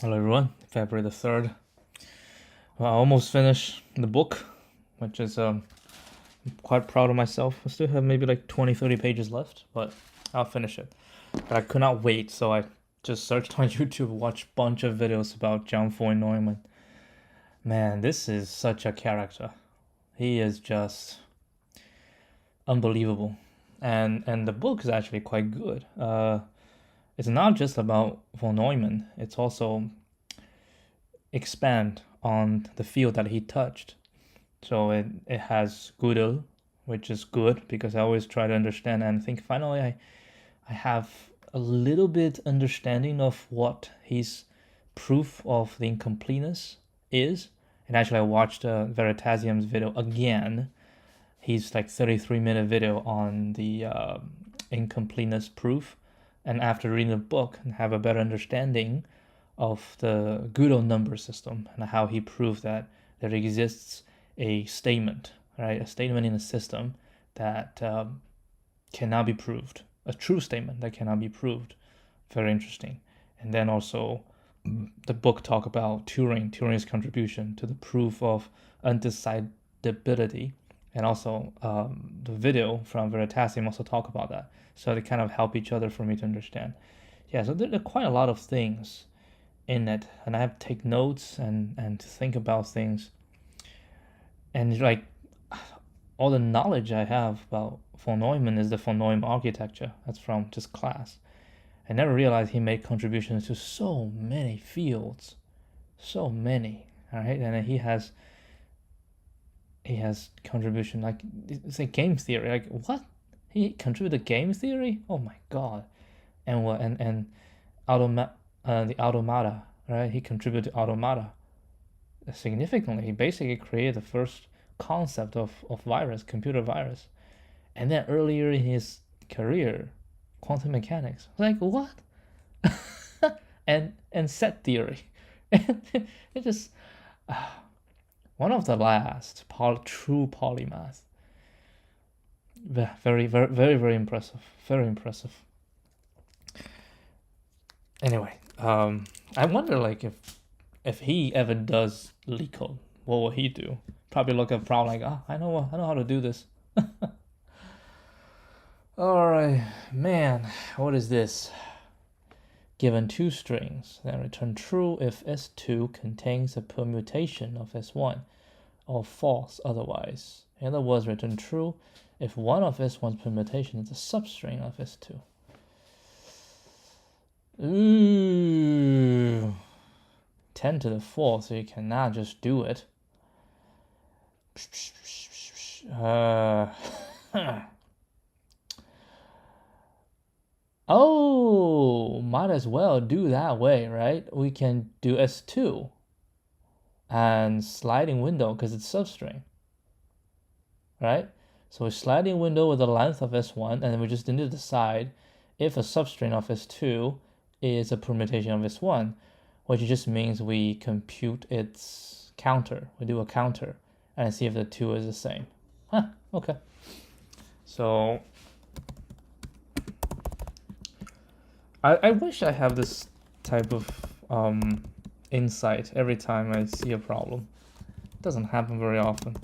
Hello everyone, February the 3rd. Well, I almost finished the book, which is quite proud of myself. I still have maybe like 20-30 pages left, but I'll finish it. But I could not wait, so I just searched on YouTube, watched a bunch of videos about John von Neumann. Man, this is such a character. He is just unbelievable. And the book is actually quite good. It's not just about von Neumann, it's also expand on the field that he touched. So it has Gödel, which is good because I always try to understand and think finally I have a little bit understanding of what his proof of the incompleteness is. And actually I watched Veritasium's video again. He's like 33-minute video on the incompleteness proof. And after reading the book and have a better understanding of the Gödel number system and how he proved that there exists a statement, right? A statement in a system that cannot be proved, a true statement that cannot be proved. Very interesting. And then also the book talk about Turing's contribution to the proof of undecidability. And also the video from Veritasium also talk about that. So they kind of help each other for me to understand. Yeah, so there are quite a lot of things in it, and I have to take notes and to think about things. And like all the knowledge I have about von Neumann is the von Neumann architecture. That's from just class. I never realized he made contributions to so many fields, so many. All right, and he has contribution like it's a game theory. Like what? He contributed game theory? Oh my god! And what? And the automata, right? He contributed to automata significantly. He basically created the first concept of virus, computer virus. And then earlier in his career, quantum mechanics. Like what? and set theory. It just one of the last true polymath. Very, very, very, very impressive. Very impressive. Anyway, I wonder like if he ever does LeetCode, what will he do? Probably look at a problem like, I know how to do this. All right, man, what is this? Given two strings, then return true if S2 contains a permutation of S1, or false otherwise. In other words, return true if one of S1's permutation is a substring of S2. Ooh. 10 to the 4th, so you cannot just do it. Oh, might as well do that way, right? We can do S2 and sliding window because it's substring, right? So a sliding window with a length of S1, and then we just need to decide if a substring of S2 is a permutation of S1, which just means we compute its counter. We do a counter and see if the two is the same. Okay. So I wish I have this type of insight every time I see a problem. It doesn't happen very often.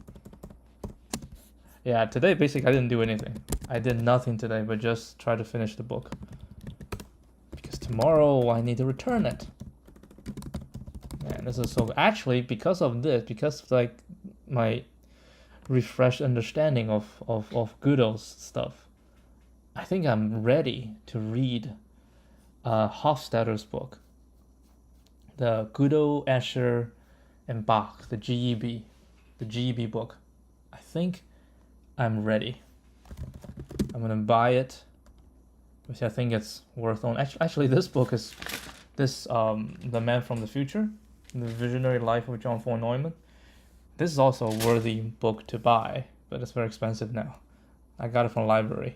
Yeah, today basically I didn't do anything. I did nothing today but just try to finish the book. Because tomorrow I need to return it. Man, this is so actually because of this, because of like my refreshed understanding of Gödel's stuff, I think I'm ready to read Hofstadter's book, the Gödel, Escher, and Bach, the GEB book. I think I'm ready. I'm gonna buy it, which I think it's worth owning. Actually, this book is The Man from the Future, The Visionary Life of John von Neumann. This is also a worthy book to buy, but it's very expensive now. I got it from the library.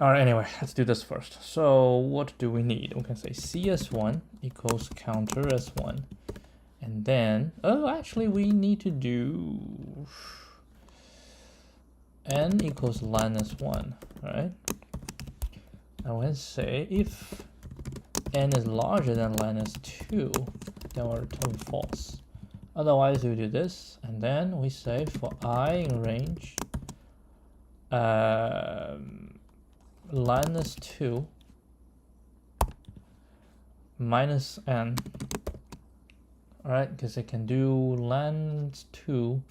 All right, anyway, let's do this first. So what do we need? We can say CS1 equals counter S1. And then, actually we need to do n equals len S1, right? And we say if n is larger than len is 2, then we'll return false. Otherwise, we do this, and then we say for I in range len is 2 minus n. Alright, because it can do len 2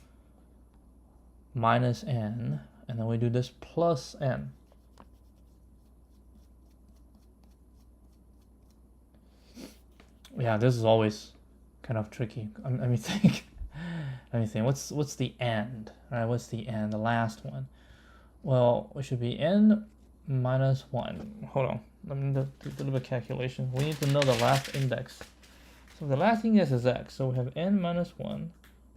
minus n, and then we do this plus n. Yeah, this is always kind of tricky. Let me think. Let me think. What's the end? All right, what's the end? The last one. Well, it should be n minus 1. Hold on. Let me do a little bit of calculation. We need to know the last index. So the last index is x. So we have n minus 1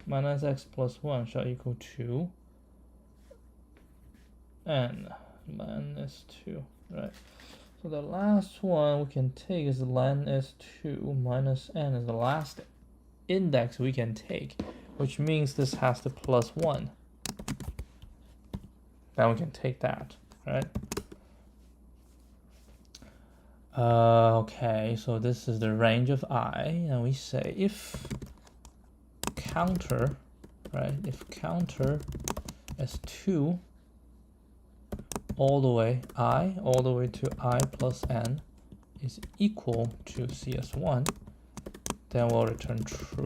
minus x plus 1 shall equal to n. Len is 2. Right. So the last one we can take is len is 2 minus n is the last index we can take, which means this has to plus 1. Then we can take that, right? Okay, so this is the range of I, and we say if counter, right? If counter is 2 all the way to I plus n is equal to CS1, then we'll return true.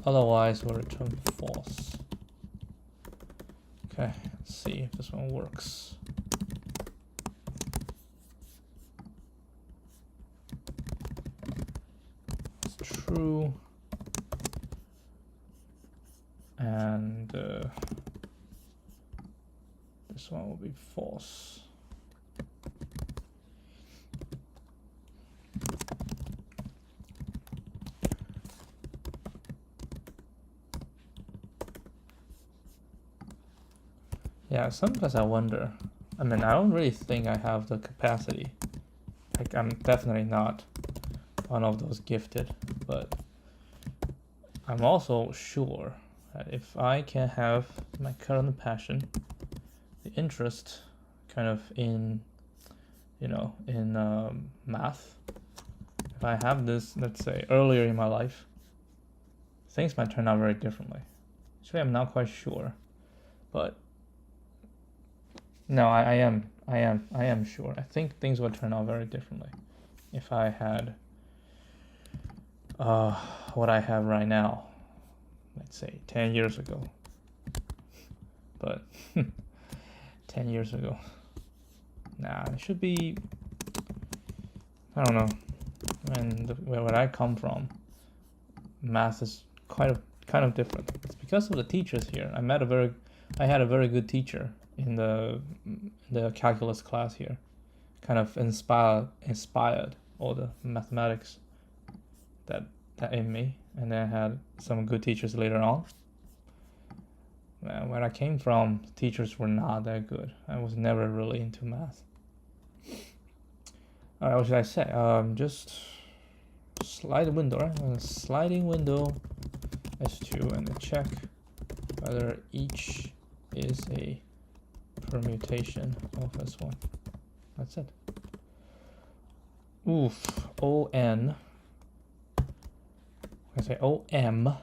Otherwise, we'll return false. Okay, let's see if this one works. It's true. And this one will be false. Yeah, sometimes I wonder. I mean, I don't really think I have the capacity. Like, I'm definitely not one of those gifted, but I'm also sure that if I can have my current passion, the interest kind of in, you know, in math, if I have this, let's say, earlier in my life, things might turn out very differently. Actually, I'm not quite sure, but no, I am sure. I think things would turn out very differently if I had what I have right now, let's say 10 years ago. But 10 years ago, nah, it should be, I don't know. And where I come from, math is kind of different. It's because of the teachers here. I had a very good teacher in the calculus class here, kind of inspired all the mathematics that in me, and then I had some good teachers later on. Where I came from, teachers were not that good. I was never really into math. All right, what should I say? Just slide the window, right? Sliding window S2 and check whether each is a permutation of S1. That's it. Oof. ON. I say OM.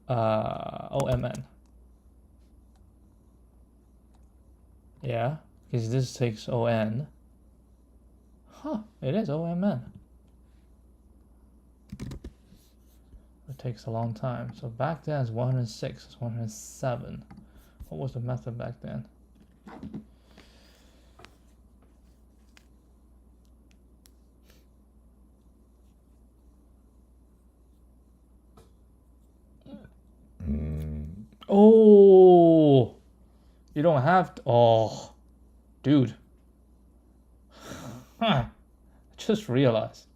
OMN. Yeah, because this takes ON. Huh, it is OMN. It takes a long time. So back then it's 106, it's 107. What was the method back then? Oh, you don't have to. Oh, dude. Huh. Just realized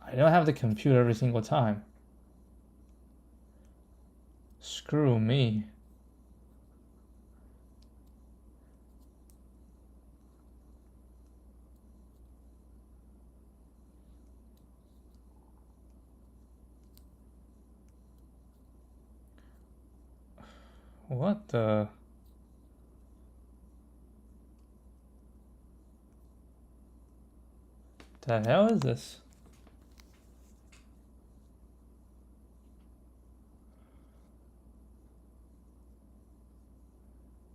I don't have the computer every single time. Screw me. What the? The hell is this?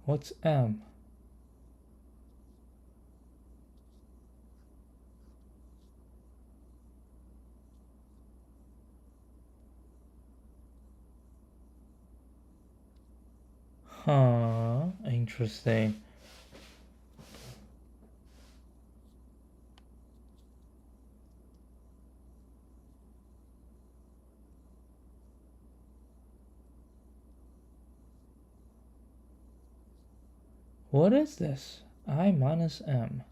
What's M? Huh, interesting. What is this? I minus M.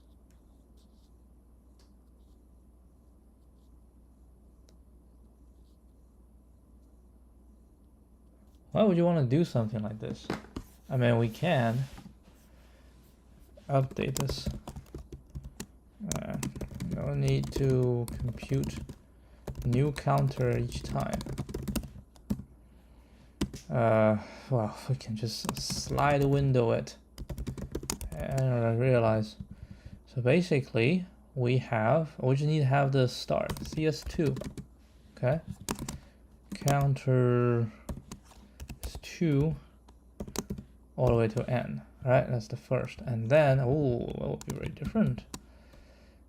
Why would you want to do something like this? I mean, we can update this. No need to compute new counter each time. Well, we can just slide window it. And I realize. So basically, we just need to have the start, CS2. Okay. Counter is 2 all the way to n. Alright, that's the first. And then, oh, that would be very different.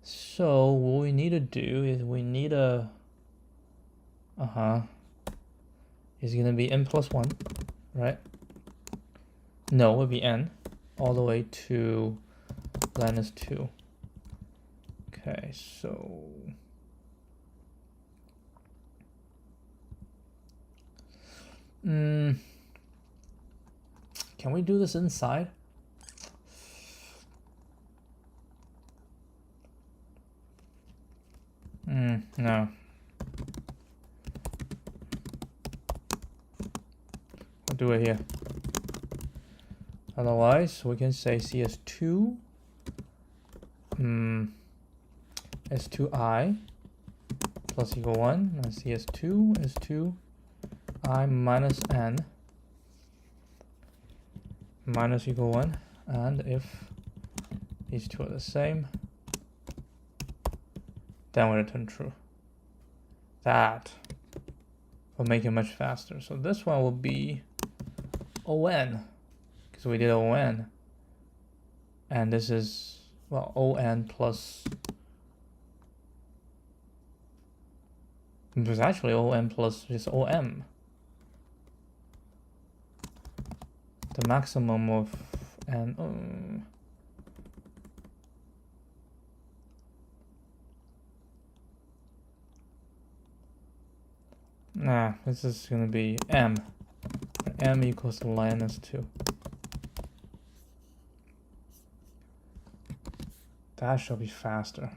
So what we need to do is we need a is gonna be n plus 1, right? No, it would be n all the way to minus 2. Okay, so can we do this inside? No. I'll do it here. Otherwise, we can say CS2 S2I plus equal 1, and CS2 S2I minus n minus equal 1, and if these two are the same, then we return true. That will make it much faster. So this one will be on, because we did on, and this is, well, on plus, it was actually on plus just om. The maximum of n. Nah, this is gonna be m. M equals to minus 2. That should be faster.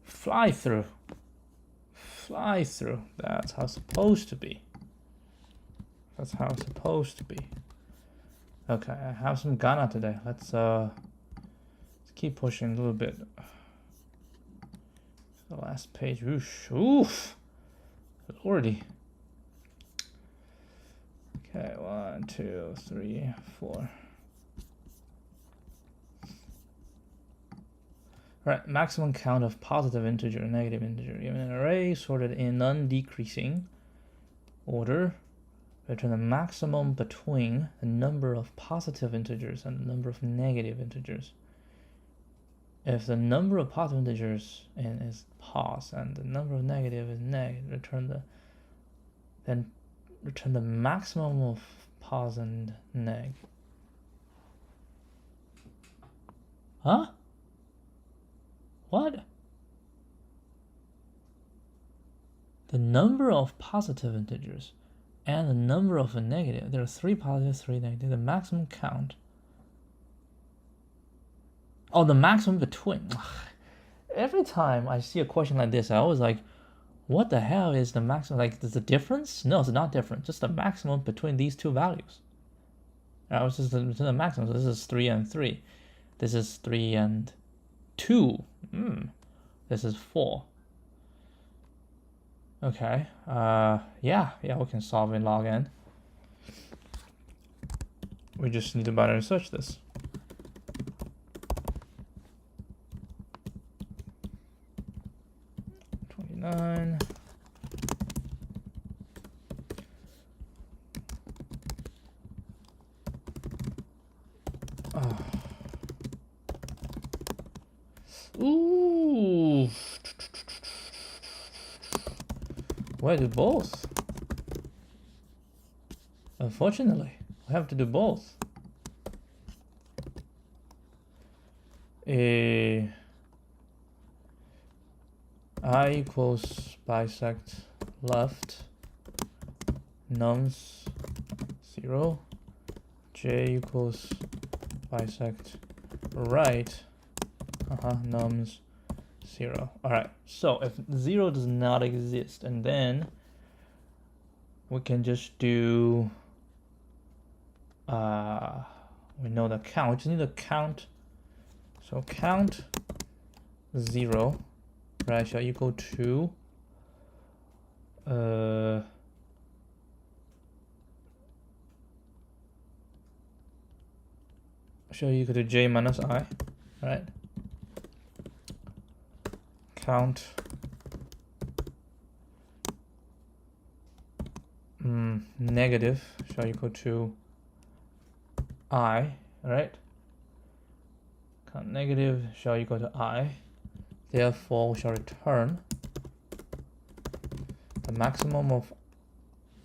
Fly through. Fly through. That's how it's supposed to be. That's how it's supposed to be. Okay, I have some Ghana today. Let's keep pushing a little bit. The last page. Oof. Lordy. Okay, 1, 2, 3, 4. Right, maximum count of positive integer and negative integer. Given an array sorted in non-decreasing order, return the maximum between the number of positive integers and the number of negative integers. If the number of positive integers is pos and the number of negative is neg, return the maximum of pos and neg. Huh? What? The number of positive integers and the number of negative. There are 3 positive, 3 negative. The maximum count. Oh, the maximum between. Every time I see a question like this, I always like, what the hell is the maximum? Like, there's a difference? No, it's not different. Just the maximum between these two values. It's just the maximum. So this is 3 and 3. This is 3 and 2. This is 4. Okay. Yeah, we can solve in log n. we just need to binary search this. $29. Ooh. Why do both? Unfortunately, I have to do both. I equals bisect left nums 0. J equals bisect right nums 0. All right, so if 0 does not exist, and then we can just do we know the count, we just need to count. So count 0, right, shall equal to shall equal to j minus I, right? Count negative shall equal to I, right? Count negative shall equal to I. Therefore, we shall return the maximum of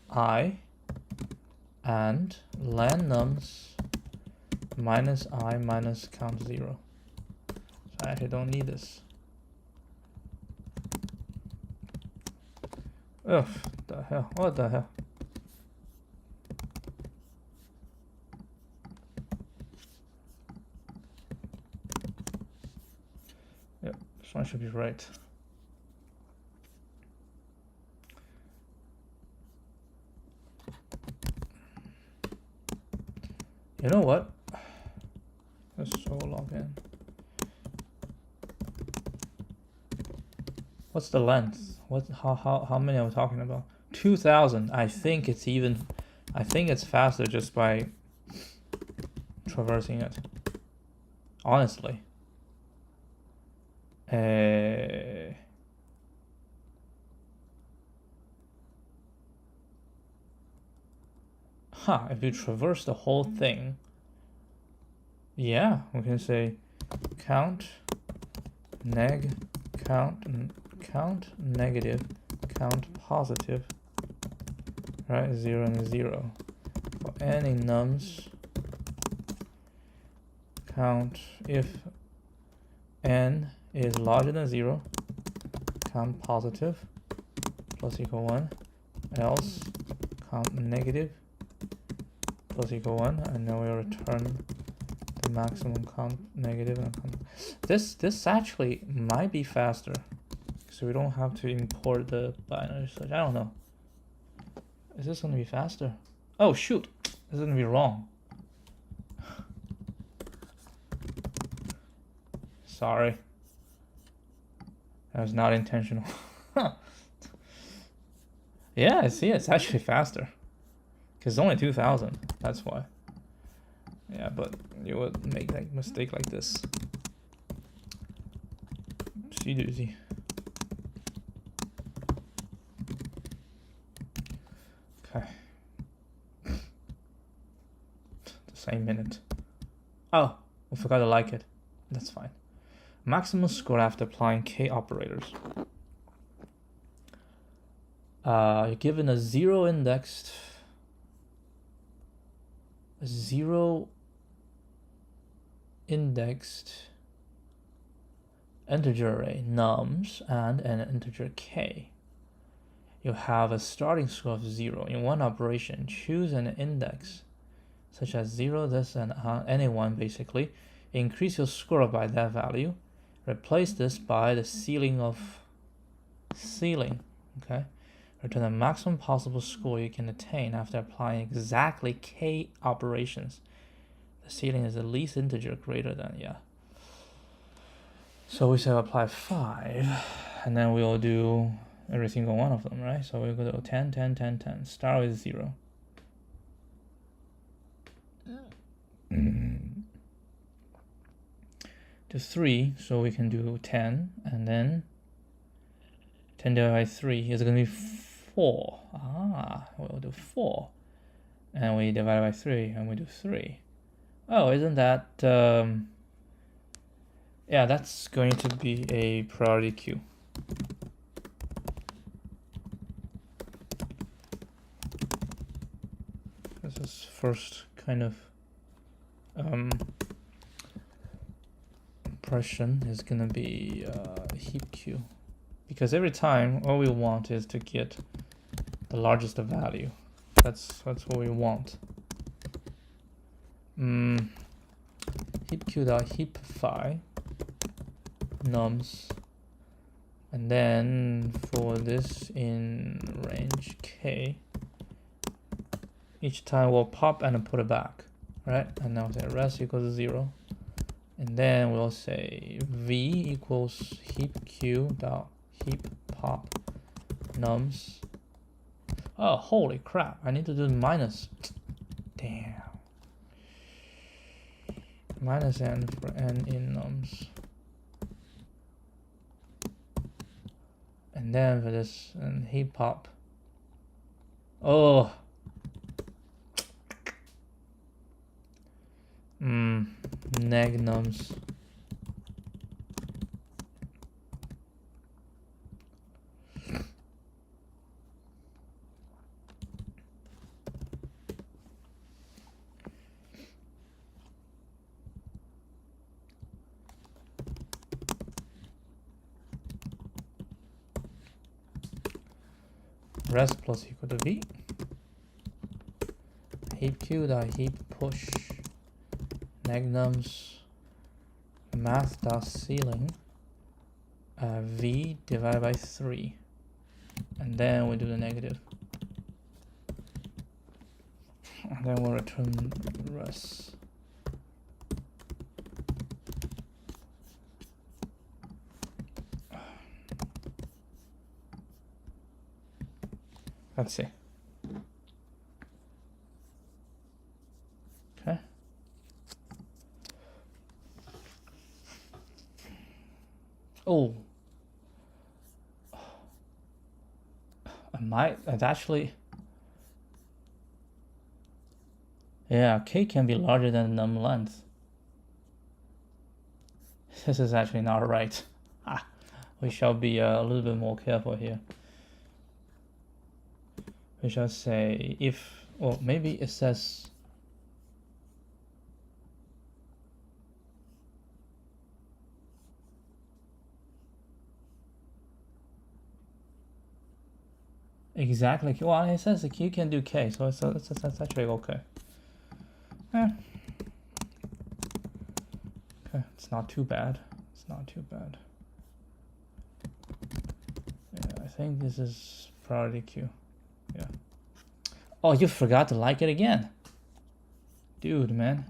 I and len nums minus I minus count 0. So I actually don't need this. Ugh, the hell, what the hell? Yep, this one should be right. You know what? Let's so log in. What's the length? What? How many are we talking about? 2,000. I think it's faster just by traversing it. Honestly. If you traverse the whole thing, yeah, we can say count negative, count positive, right? 0 and 0. For any nums, count if n is larger than 0, count positive plus equal 1, else count negative plus equal 1, and then we'll return the maximum count negative and count. This actually might be faster, so we don't have to import the binary search. I don't know. Is this gonna be faster? Oh shoot, this is gonna be wrong. Sorry. That was not intentional. Yeah, I see, it's actually faster. Because it's only 2,000, that's why. Yeah, but you would make a mistake like this. Oopsie doozy. Okay. The same minute. Oh, we forgot to like it. That's fine. Maximum score after applying K operators. You're given a zero indexed integer array nums and an integer k. You have a starting score of 0. In one operation, choose an index such as 0, this, and any one basically. Increase your score by that value. Replace this by the ceiling. Okay. Return the maximum possible score you can attain after applying exactly k operations. The ceiling is the least integer greater than, yeah. So we say apply 5, and then we'll do every single one of them, right? So we'll go to 10, 10, 10, 10. Start with 0. to 3, so we can do 10, and then 10 divided by 3 is going to be 4. We'll do 4. And we divide by 3, and we do 3. Oh, isn't that... yeah, that's going to be a priority queue. This is first kind of impression is gonna be heap queue, because every time all we want is to get the largest value. That's what we want. Heap queue.heapify nums, and then for this in range k, each time we'll pop and put it back, right? And now say rest equals to 0, and then we'll say v equals heap queue.heap pop nums. Oh, holy crap, I need to do minus. Damn. Minus n for n in nums. And then for this and heap pop. Oh. Neg nums. Rest plus equal to v. Heap queue.heap push neg nums math.ceiling v divided by 3, and then we do the negative, and then we'll return rest. Let's see. Okay. Oh. It's actually... Yeah, k can be larger than num length. This is actually not right. We shall be a little bit more careful here. We shall say if, or maybe it says exactly. Well, it says the q can do k, so that's actually okay. Okay, it's not too bad. It's not too bad. Yeah, I think this is priority queue. Yeah. Oh, you forgot to like it again. Dude, man.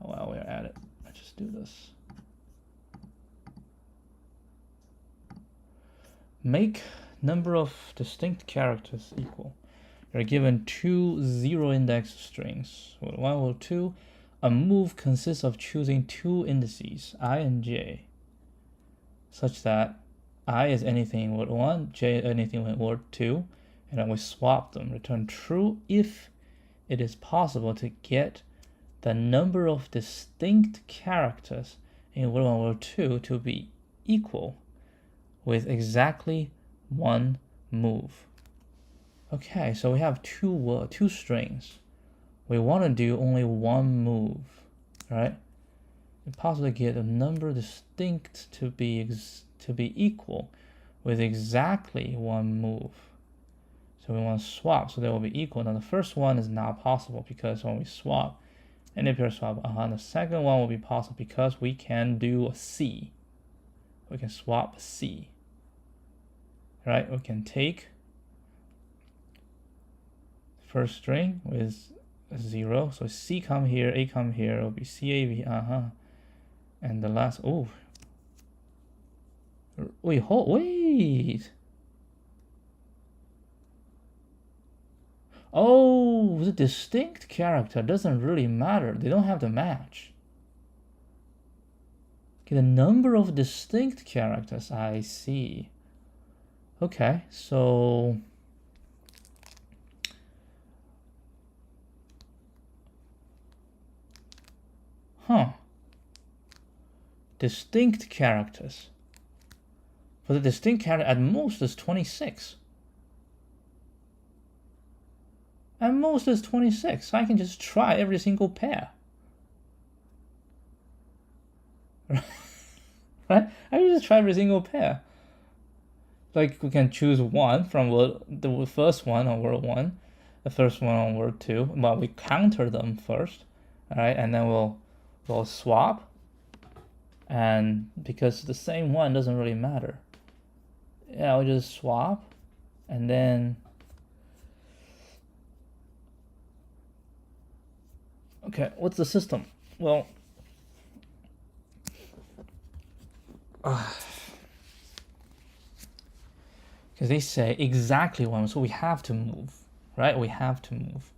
Oh, well, we're at it. Let's just do this. Make number of distinct characters equal. You're given 2 zero-index strings. One or two. A move consists of choosing 2 indices, I and j, such that I is anything with 1, j is anything with word 2, and then we swap them. Return true if it is possible to get the number of distinct characters in word 1 and word 2 to be equal with exactly 1 move. Okay, so we have two strings. We want to do only 1 move, right? It's possible to get a number distinct to be equal with exactly 1 move. So we want to swap, so they will be equal. Now the first one is not possible because when we swap, any pair swap, the second one will be possible because we can do a C. We can swap a C, right? We can take first string with 0, so C come here, A come here, it'll be CAV, and the last, oh, wait, Oh, the distinct character doesn't really matter. They don't have to match. Okay, the number of distinct characters, I see. Okay, so distinct characters. For the distinct character, at most is 26. At most is 26. I can just try every single pair. Right? I can just try every single pair. Like, we can choose one from the first one on word 1, the first one on word 2, but we counter them first, all right, and then we'll swap, and because the same one doesn't really matter, yeah, we'll just swap, and then okay, what's the system? Well, because they say exactly one, so we have to move, right? We have to move.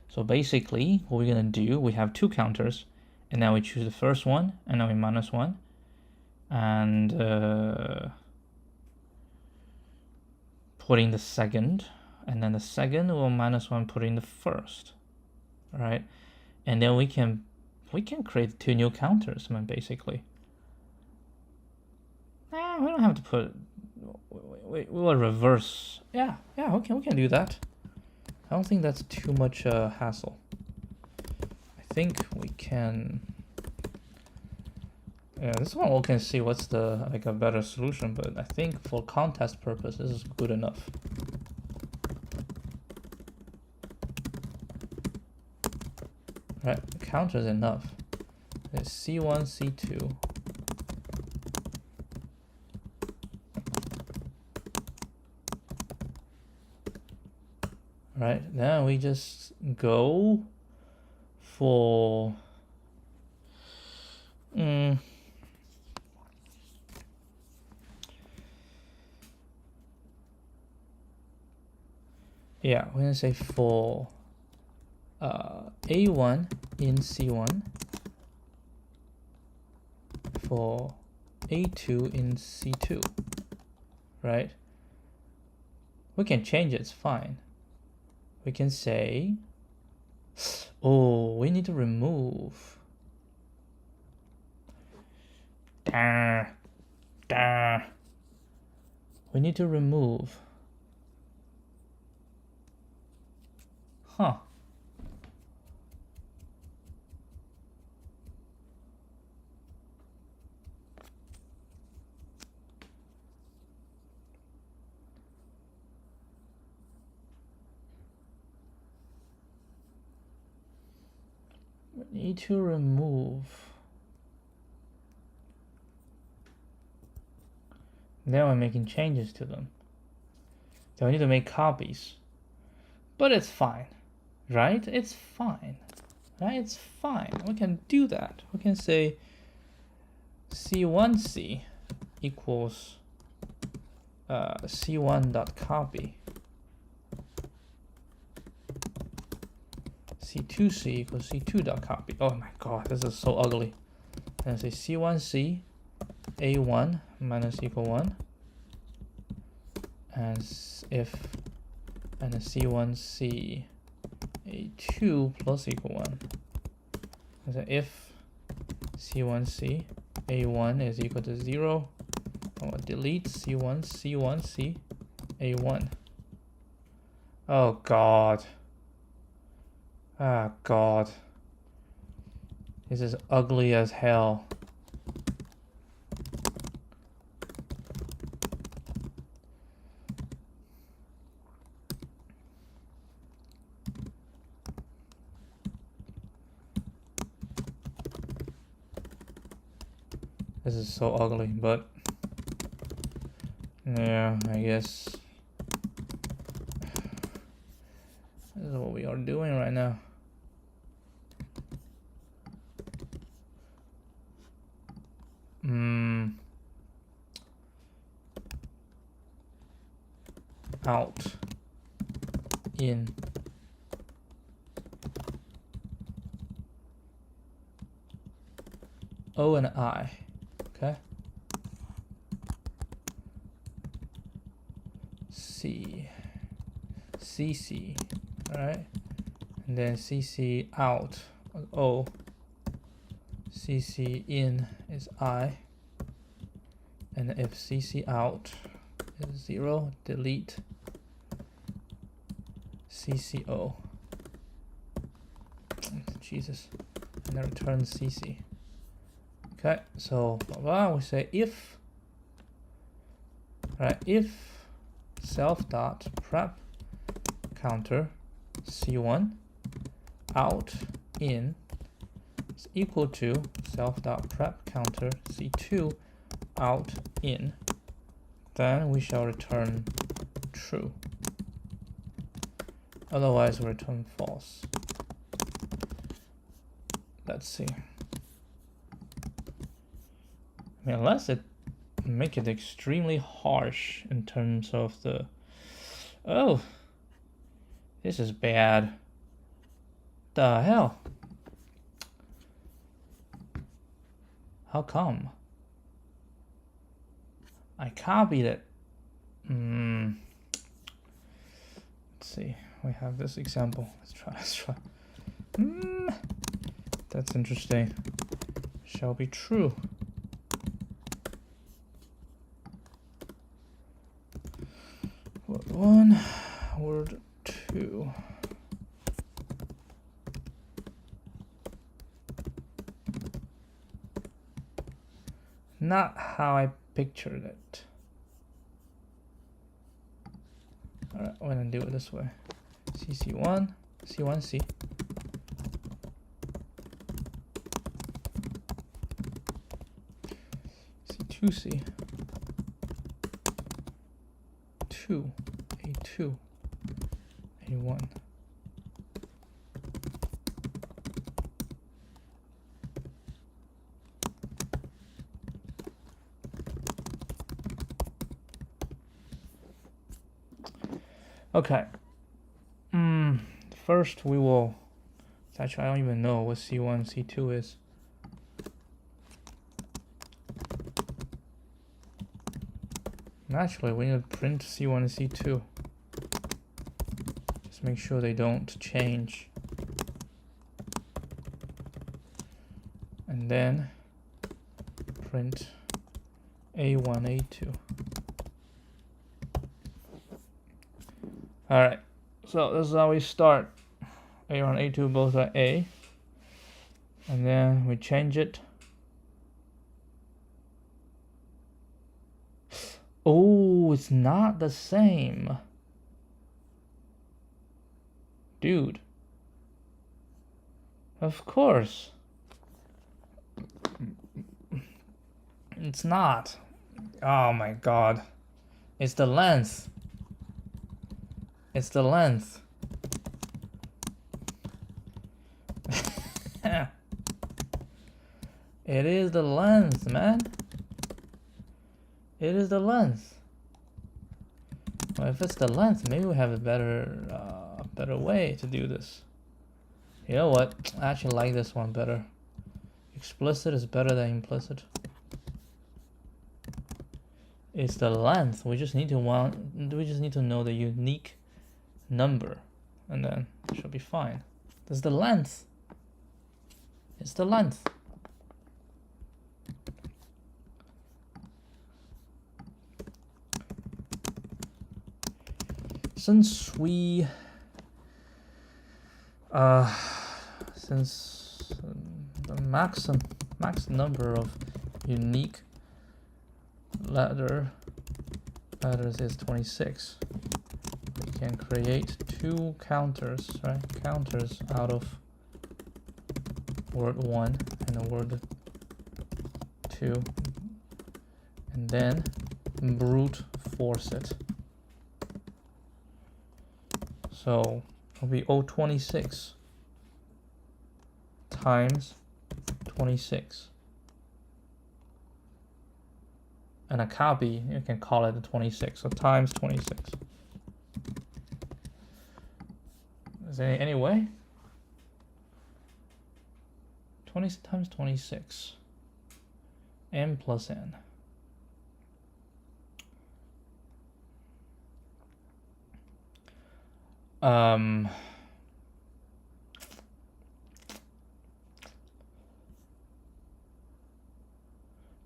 So basically, what we're gonna do, we have two counters, and now we choose the first one, and now we minus 1, and put in the second, and then the second will minus 1, put in the first, right? And then we can create two new counters, I mean, basically. We don't have to put. We will reverse. Yeah, okay, we can do that. I don't think that's too much hassle. I think we can. Yeah, this one we can see what's the a better solution, but I think for contest purpose, this is good enough. Right, counter is enough. There's C1, C2. Right, then we just go for yeah, we're gonna say for A1 in C1, for A2 in C2, right? We can change it, it's fine. We can say, oh, we need to remove. We need to remove. Huh. We need to remove. Then we're making changes to them. So we need to make copies. But it's fine, right? It's fine, right? It's fine. We can do that. We can say C1C equals C1.copy. C2C equals C2.copy. Oh my god, this is so ugly. And say C1C A1 minus equal 1. And if and a C1C A2 plus equal 1. So if C1C A1 is equal to 0, I will delete C1C A1. Oh god. Ah god. This is ugly as hell. This is so ugly, but yeah, I guess this is what we are doing right now. Out, in, O and I, okay? C, CC, all right? And then CC out, O, CC in is I, and if CC out is 0, delete CCO. Jesus, and then return CC. Okay, so we say if, right, if self dot prep counter C1 out in is equal to self dot prep counter C2 out in, then we shall return true. Otherwise, we return false. Let's see. I mean, unless it make it extremely harsh in terms of the, oh, this is bad. The hell? How come? I copied it. Let's see. We have this example. Let's try. That's interesting. Shall be true. Word 1, word 2. Not how I pictured it. Alright, I'm gonna do it this way. CC1, C1C. C2C. 2, A2, A1. Okay. First we will, actually I don't even know what C1, C2 is. Naturally, we need to print C1 and C2. Just make sure they don't change. And then print A1, A2. Alright, so this is how we start. A1, A2 both are A. And then we change it. Oh, it's not the same. Dude. Of course. It's not. Oh my god. It's the length. It's the length. It is the length, man. It is the length. Well, if it's the length, maybe we have a better way to do this. You know what? I actually like this one better. Explicit is better than implicit. It's the length. We just need to know the unique number, and then it should be fine. That's the length. It's the length. Since we since the max number of unique letters is 26, we can create two counters, right? Counters out of word 1 and word 2, and then brute force it. So it'll be O26 times 26. And a copy, you can call it a 26, so times 26. Is there any way? 20 times 26. m plus n. Um,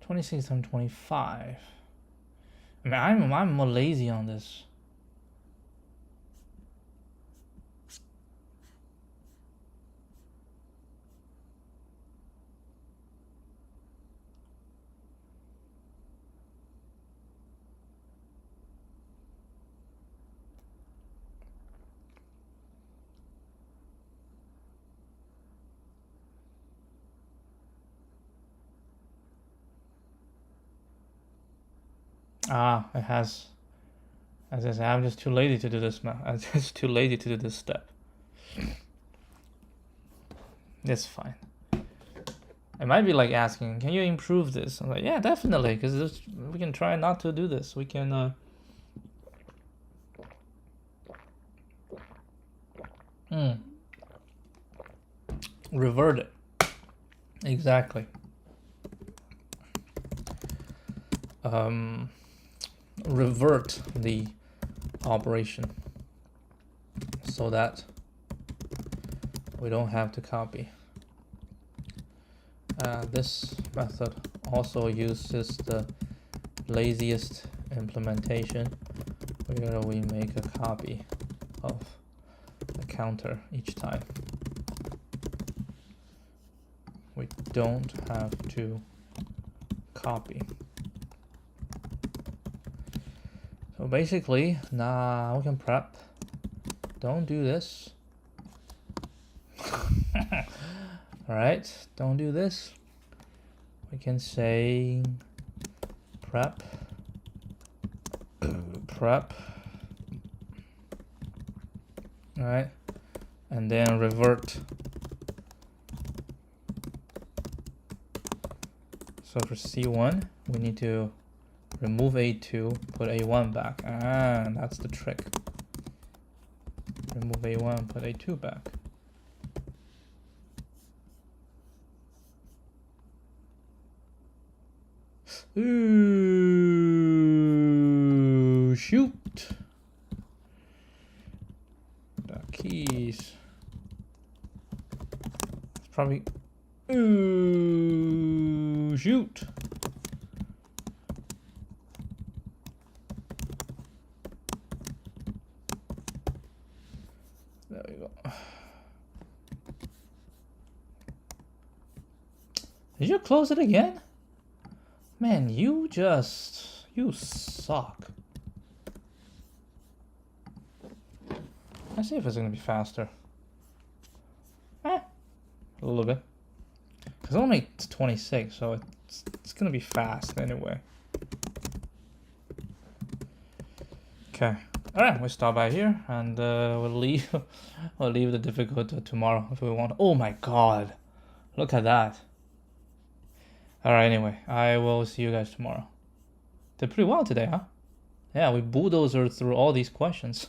26 times 25. I mean, I'm more lazy on this. It has. As I said, I'm just too lazy to do this now. I'm just too lazy to do this step. It's fine. I might be like asking, can you improve this? I'm like, yeah, definitely, because we can try not to do this. We can revert it. Exactly. Revert the operation so that we don't have to copy. This method also uses the laziest implementation where we make a copy of the counter each time. We don't have to copy. So basically, now we can prep. Don't do this. Alright, don't do this. We can say prep. Alright, and then revert. So for C1, we need to remove A2, put A1 back. That's the trick. Remove A1, put A2 back. Ooh, shoot. The keys. It's probably. Ooh, shoot. There we go. Did you close it again? Man, you suck. Let's see if it's gonna be faster. A little bit. Cause only it's 26, so it's gonna be fast anyway. Okay. Alright, we stop by here and we'll leave the difficult to tomorrow if we want. Oh my god. Look at that. Alright, anyway, I will see you guys tomorrow. Did pretty well today, huh? Yeah, we bulldozed through all these questions.